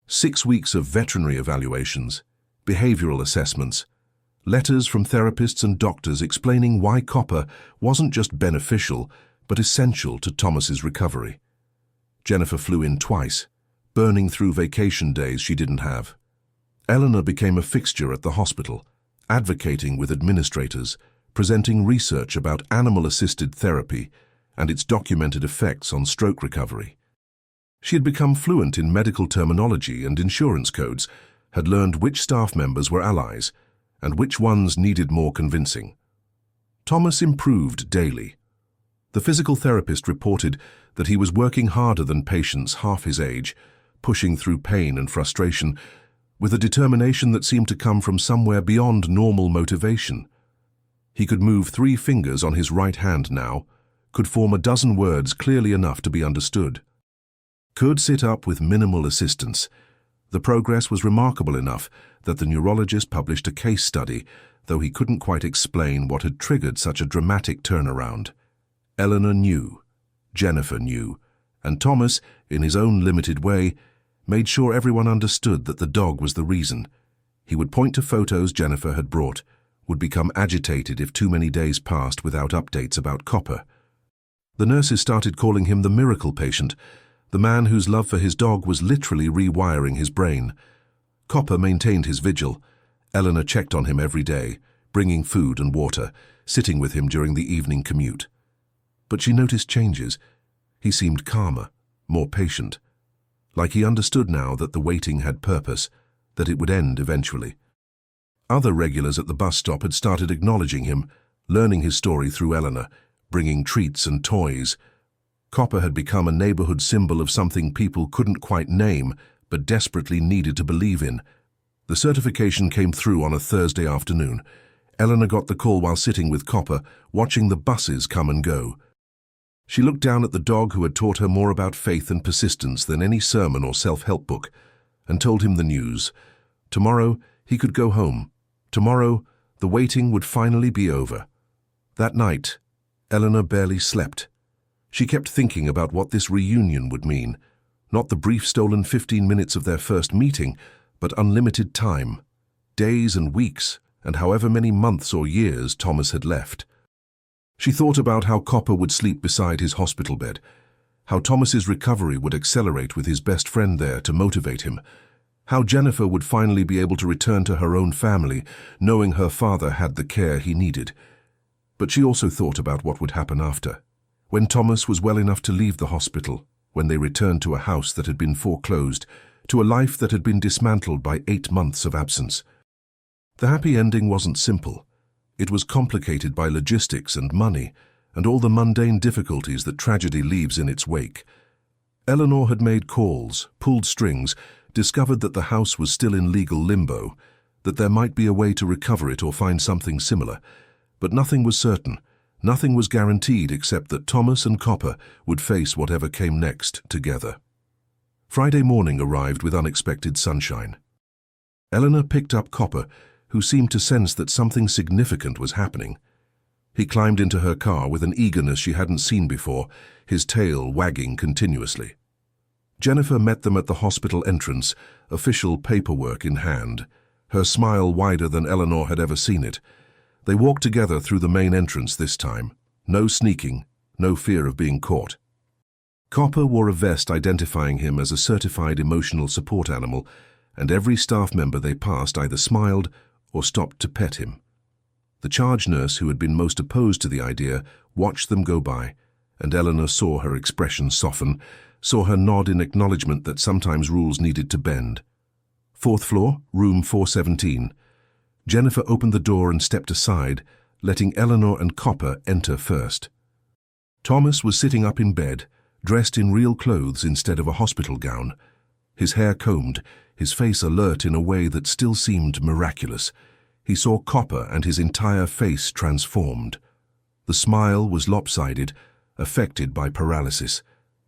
6 weeks of veterinary evaluations, behavioral assessments, letters from therapists and doctors explaining why copper wasn't just beneficial, but essential to Thomas's recovery. Jennifer flew in twice, burning through vacation days she didn't have. Eleanor became a fixture at the hospital, advocating with administrators, presenting research about animal-assisted therapy and its documented effects on stroke recovery. She had become fluent in medical terminology and insurance codes, had learned which staff members were allies and which ones needed more convincing. Thomas improved daily. The physical therapist reported that he was working harder than patients half his age, pushing through pain and frustration, with a determination that seemed to come from somewhere beyond normal motivation. He could move 3 fingers on his right hand now, could form a dozen words clearly enough to be understood. Could sit up with minimal assistance. The progress was remarkable enough that the neurologist published a case study, though he couldn't quite explain what had triggered such a dramatic turnaround. Eleanor knew, Jennifer knew, and Thomas, in his own limited way, made sure everyone understood that the dog was the reason. He would point to photos Jennifer had brought, would become agitated if too many days passed without updates about Copper. The nurses started calling him the miracle patient, the man whose love for his dog was literally rewiring his brain. Copper maintained his vigil. Eleanor checked on him every day, bringing food and water, sitting with him during the evening commute. But she noticed changes. He seemed calmer, more patient, like he understood now that the waiting had purpose, that it would end eventually. Other regulars at the bus stop had started acknowledging him, learning his story through Eleanor, bringing treats and toys. Copper had become a neighborhood symbol of something people couldn't quite name, but desperately needed to believe in. The certification came through on a Thursday afternoon. Eleanor got the call while sitting with Copper, watching the buses come and go. She looked down at the dog who had taught her more about faith and persistence than any sermon or self-help book, and told him the news. Tomorrow, he could go home. Tomorrow, the waiting would finally be over. That night, Eleanor barely slept. She kept thinking about what this reunion would mean. Not the brief stolen 15 minutes of their first meeting, but unlimited time. Days and weeks, and however many months or years Thomas had left. She thought about how Copper would sleep beside his hospital bed, how Thomas's recovery would accelerate with his best friend there to motivate him, how Jennifer would finally be able to return to her own family, knowing her father had the care he needed. But she also thought about what would happen after, when Thomas was well enough to leave the hospital, when they returned to a house that had been foreclosed, to a life that had been dismantled by 8 months of absence. The happy ending wasn't simple. It was complicated by logistics and money, and all the mundane difficulties that tragedy leaves in its wake. Eleanor had made calls, pulled strings, discovered that the house was still in legal limbo, that there might be a way to recover it or find something similar, but nothing was certain, nothing was guaranteed except that Thomas and Copper would face whatever came next together. Friday morning arrived with unexpected sunshine. Eleanor picked up Copper, who seemed to sense that something significant was happening. He climbed into her car with an eagerness she hadn't seen before, his tail wagging continuously. Jennifer met them at the hospital entrance, official paperwork in hand, her smile wider than Eleanor had ever seen it. They walked together through the main entrance this time. No sneaking, no fear of being caught. Copper wore a vest identifying him as a certified emotional support animal, and every staff member they passed either smiled or stopped to pet him. The charge nurse, who had been most opposed to the idea, watched them go by, and Eleanor saw her expression soften, saw her nod in acknowledgement that sometimes rules needed to bend. 4th floor, room 417. Jennifer opened the door and stepped aside, letting Eleanor and Copper enter first. Thomas was sitting up in bed, dressed in real clothes instead of a hospital gown, his hair combed, his face alert in a way that still seemed miraculous. He saw Copper and his entire face transformed. The smile was lopsided, affected by paralysis.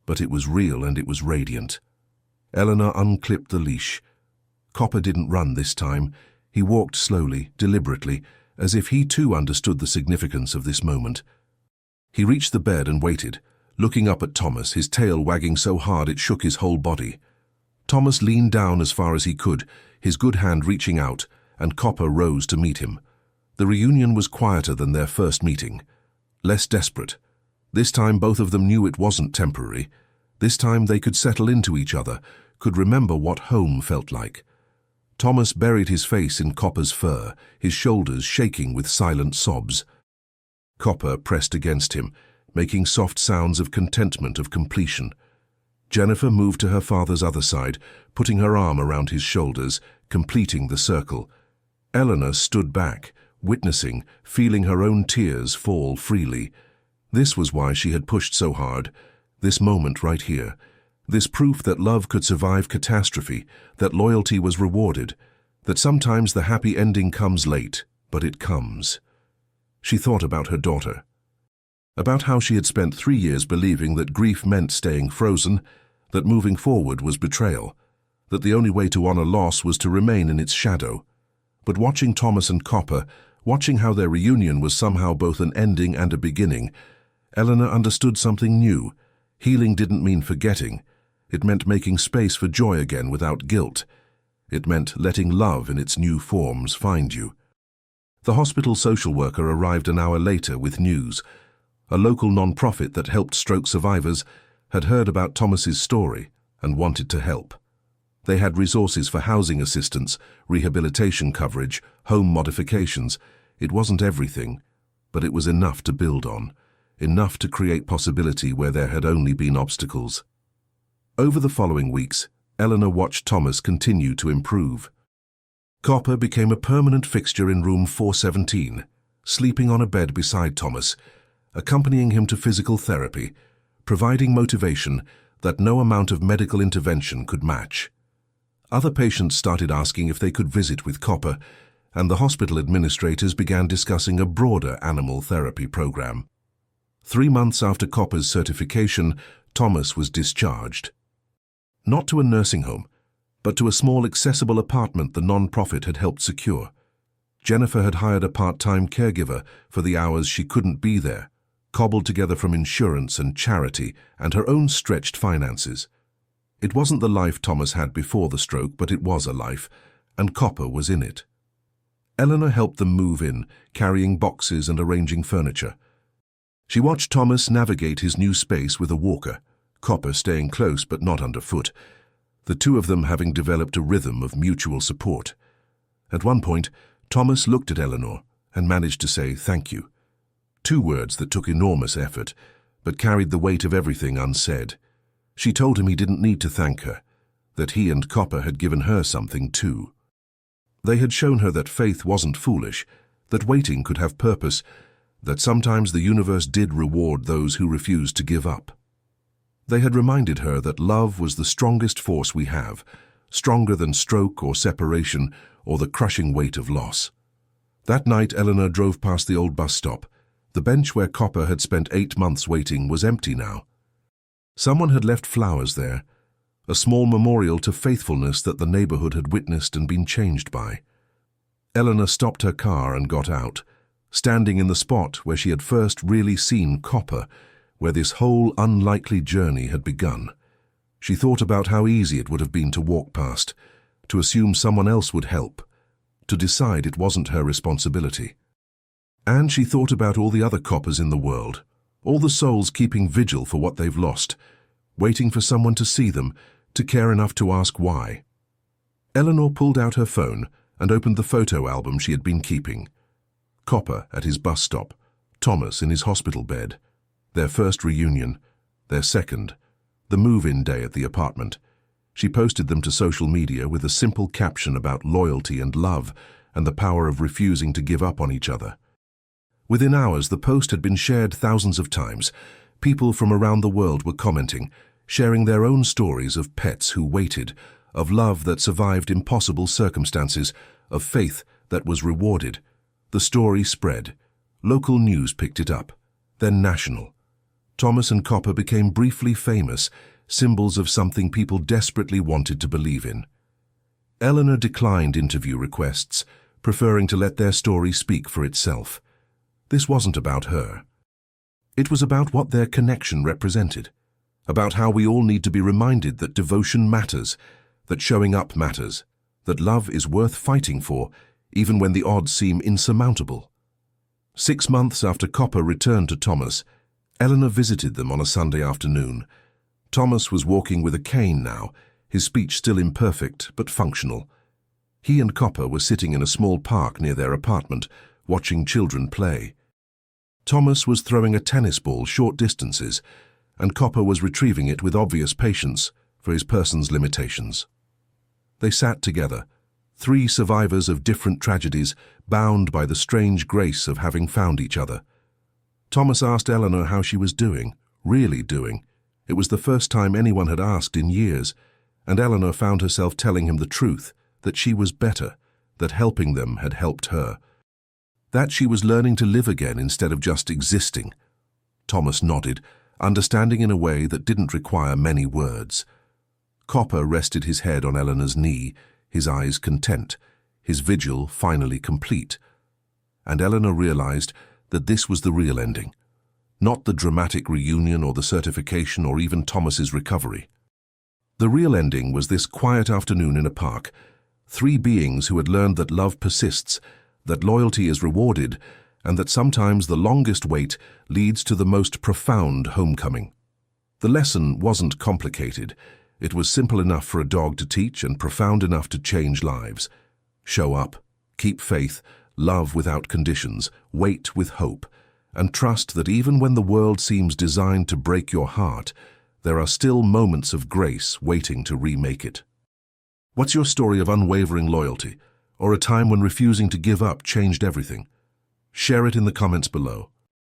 but it was real and it was radiant. Eleanor unclipped the leash. Copper didn't run this time. He walked slowly, deliberately, as if he too understood the significance of this moment. He reached the bed and waited, looking up at Thomas, his tail wagging so hard it shook his whole body. Thomas leaned down as far as he could, his good hand reaching out, and Copper rose to meet him. The reunion was quieter than their first meeting, less desperate. This time both of them knew it wasn't temporary. This time they could settle into each other, could remember what home felt like. Thomas buried his face in Copper's fur, his shoulders shaking with silent sobs. Copper pressed against him, making soft sounds of contentment, of completion. Jennifer moved to her father's other side, putting her arm around his shoulders, completing the circle. Eleanor stood back, witnessing, feeling her own tears fall freely. This was why she had pushed so hard. This moment right here. This proof that love could survive catastrophe, that loyalty was rewarded, that sometimes the happy ending comes late, but it comes. She thought about her daughter, about how she had spent 3 years believing that grief meant staying frozen, that moving forward was betrayal, that the only way to honor loss was to remain in its shadow. But watching Thomas and Copper, watching how their reunion was somehow both an ending and a beginning, Eleanor understood something new. Healing didn't mean forgetting. It meant making space for joy again without guilt. It meant letting love in its new forms find you. The hospital social worker arrived an hour later with news. A local non-profit that helped stroke survivors had heard about Thomas's story and wanted to help. They had resources for housing assistance, rehabilitation coverage, home modifications. It wasn't everything, but it was enough to build on, enough to create possibility where there had only been obstacles. Over the following weeks, Eleanor watched Thomas continue to improve. Copper became a permanent fixture in room 417, sleeping on a bed beside Thomas, accompanying him to physical therapy, providing motivation that no amount of medical intervention could match. Other patients started asking if they could visit with Copper, and the hospital administrators began discussing a broader animal therapy program. 3 months after Copper's certification, Thomas was discharged. Not to a nursing home, but to a small accessible apartment the non-profit had helped secure. Jennifer had hired a part-time caregiver for the hours she couldn't be there, cobbled together from insurance and charity and her own stretched finances. It wasn't the life Thomas had before the stroke, but it was a life, and Copper was in it. Eleanor helped them move in, carrying boxes and arranging furniture. She watched Thomas navigate his new space with a walker, Copper staying close but not underfoot, the two of them having developed a rhythm of mutual support. At one point, Thomas looked at Eleanor and managed to say thank you. 2 words that took enormous effort, but carried the weight of everything unsaid. She told him he didn't need to thank her, that he and Copper had given her something too. They had shown her that faith wasn't foolish, that waiting could have purpose, that sometimes the universe did reward those who refused to give up. They had reminded her that love was the strongest force we have, stronger than stroke or separation or the crushing weight of loss. That night Eleanor drove past the old bus stop. The bench where Copper had spent 8 months waiting was empty now. Someone had left flowers there, a small memorial to faithfulness that the neighborhood had witnessed and been changed by. Eleanor stopped her car and got out, standing in the spot where she had first really seen Copper, where this whole unlikely journey had begun. She thought about how easy it would have been to walk past, to assume someone else would help, to decide it wasn't her responsibility. And she thought about all the other Coppers in the world, all the souls keeping vigil for what they've lost, waiting for someone to see them, to care enough to ask why. Eleanor pulled out her phone and opened the photo album she had been keeping. Copper at his bus stop, Thomas in his hospital bed, their first reunion, their second, the move-in day at the apartment. She posted them to social media with a simple caption about loyalty and love and the power of refusing to give up on each other. Within hours, the post had been shared thousands of times. People from around the world were commenting, sharing their own stories of pets who waited, of love that survived impossible circumstances, of faith that was rewarded. The story spread. Local news picked it up, then national. Thomas and Copper became briefly famous, symbols of something people desperately wanted to believe in. Eleanor declined interview requests, preferring to let their story speak for itself. This wasn't about her. It was about what their connection represented, about how we all need to be reminded that devotion matters, that showing up matters, that love is worth fighting for, even when the odds seem insurmountable. 6 months after Copper returned to Thomas, Eleanor visited them on a Sunday afternoon. Thomas was walking with a cane now, his speech still imperfect but functional. He and Copper were sitting in a small park near their apartment, watching children play. Thomas was throwing a tennis ball short distances, and Copper was retrieving it with obvious patience for his person's limitations. They sat together, 3 survivors of different tragedies, bound by the strange grace of having found each other. Thomas asked Eleanor how she was doing, really doing. It was the first time anyone had asked in years, and Eleanor found herself telling him the truth, that she was better, that helping them had helped her, that she was learning to live again instead of just existing. Thomas nodded, understanding in a way that didn't require many words. Copper rested his head on Eleanor's knee, his eyes content, his vigil finally complete. And Eleanor realized that this was the real ending, not the dramatic reunion or the certification or even Thomas's recovery. The real ending was this quiet afternoon in a park, 3 beings who had learned that love persists, that loyalty is rewarded, and that sometimes the longest wait leads to the most profound homecoming. The lesson wasn't complicated. It was simple enough for a dog to teach and profound enough to change lives. Show up, keep faith, love without conditions, wait with hope, and trust that even when the world seems designed to break your heart, there are still moments of grace waiting to remake it. What's your story of unwavering loyalty, or a time when refusing to give up changed everything? Share it in the comments below.